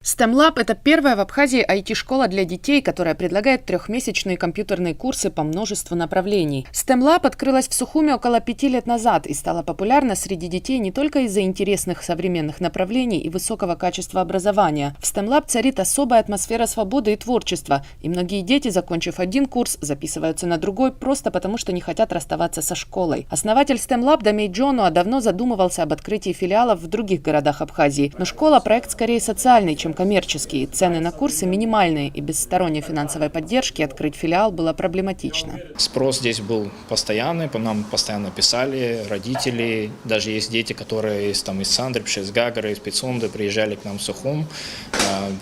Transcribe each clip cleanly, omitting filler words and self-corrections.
STEM Lab – это первая в Абхазии IT-школа для детей, которая предлагает трехмесячные компьютерные курсы по множеству направлений. STEM Lab открылась в Сухуме около 5 лет назад и стала популярна среди детей не только из-за интересных современных направлений и высокого качества образования. В STEM Lab царит особая атмосфера свободы и творчества, и многие дети, закончив один курс, записываются на другой просто потому, что не хотят расставаться со школой. Основатель STEM Lab Дамей Джонуа давно задумывался об открытии филиалов в других городах Абхазии, но школа – проект скорее социальный, чем коммерческие. Цены на курсы минимальные, и без сторонней финансовой поддержки открыть филиал было проблематично. Спрос здесь был постоянный, по нам постоянно писали родители, даже есть дети, которые из Сандрипша, из Гагры, из Пицунды приезжали к нам в Сухум,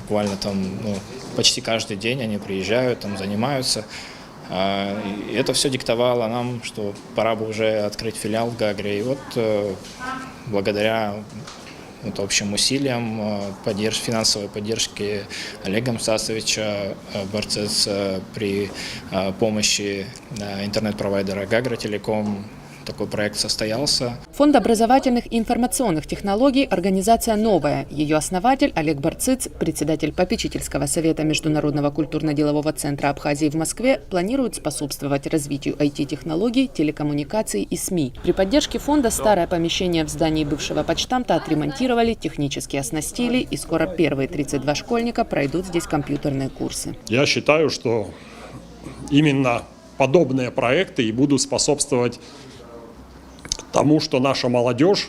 буквально почти каждый день они приезжают, там занимаются. И это все диктовало нам, что пора бы уже открыть филиал в Гагре. И благодаря общим усилиям, финансовой поддержки Олега Мстасовича Барцец при помощи интернет-провайдера Гагра Телеком, такой проект состоялся. Фонд образовательных и информационных технологий – организация новая. Ее основатель Олег Барцыц, председатель попечительского совета Международного культурно-делового центра Абхазии в Москве, планирует способствовать развитию IT-технологий, телекоммуникаций и СМИ. При поддержке фонда старое помещение в здании бывшего почтамта отремонтировали, технически оснастили, и скоро первые 32 школьника пройдут здесь компьютерные курсы. Я считаю, что именно подобные проекты и будут способствовать тому, что наша молодежь,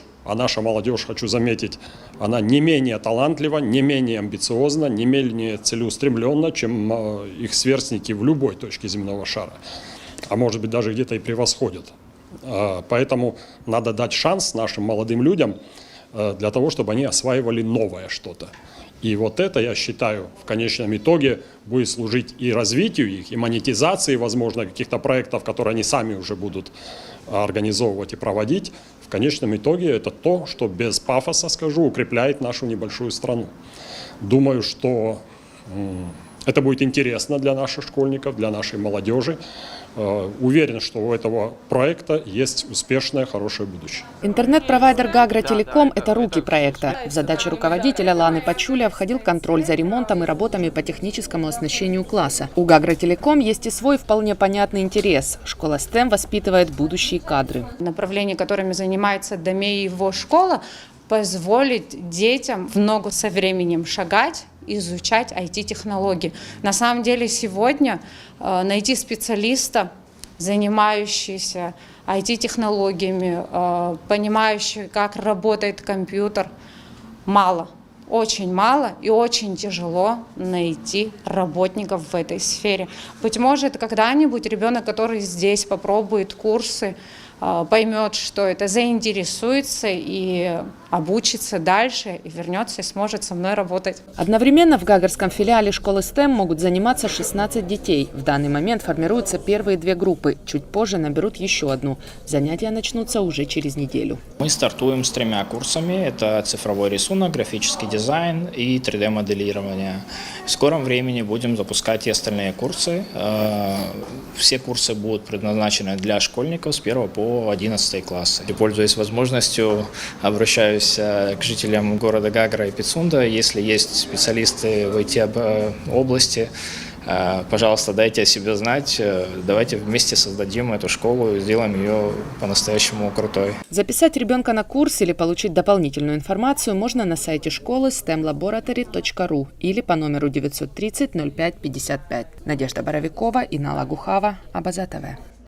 хочу заметить, она не менее талантлива, не менее амбициозна, не менее целеустремленна, чем их сверстники в любой точке земного шара, а может быть даже где-то и превосходят. Поэтому надо дать шанс нашим молодым людям для того, чтобы они осваивали новое что-то. И это, я считаю, в конечном итоге будет служить и развитию их, и монетизации, возможно, каких-то проектов, которые они сами уже будут организовывать и проводить. В конечном итоге это то, что без пафоса, укрепляет нашу небольшую страну. Думаю, что это будет интересно для наших школьников, для нашей молодежи. Уверен, что у этого проекта есть успешное, хорошее будущее. Интернет-провайдер Гагра Телеком – это руки проекта. В задачи руководителя Ланы Пачуля входил контроль за ремонтом и работами по техническому оснащению класса. У Гагра Телеком есть и свой вполне понятный интерес. Школа STEM воспитывает будущие кадры. Направление, которыми занимается Дамей и его школа, позволит детям в ногу со временем шагать, изучать IT-технологии. На самом деле сегодня найти специалиста, занимающегося IT-технологиями, понимающего, как работает компьютер, мало. Очень мало и очень тяжело найти работников в этой сфере. Быть может, когда-нибудь ребенок, который здесь попробует курсы, поймет, что это, заинтересуется и обучится дальше, и вернется, и сможет со мной работать. Одновременно в Гагарском филиале школы STEM могут заниматься 16 детей. В данный момент формируются первые 2 группы. Чуть позже наберут еще одну. Занятия начнутся уже через неделю. Мы стартуем с 3 курсами. Это цифровой рисунок, графический дизайн и 3D-моделирование. В скором времени будем запускать и остальные курсы. Все курсы будут предназначены для школьников с 1 по 11 классы. И, пользуясь возможностью, обращаюсь к жителям города Гагра и Пицунда. Если есть специалисты в IT-области, пожалуйста, дайте о себе знать. Давайте вместе создадим эту школу и сделаем ее по-настоящему крутой. Записать ребенка на курс или получить дополнительную информацию можно на сайте школы stemlaboratory.ru или по номеру 930 05 55. Надежда Боровикова, Инна Лагухава, Абаза ТВ.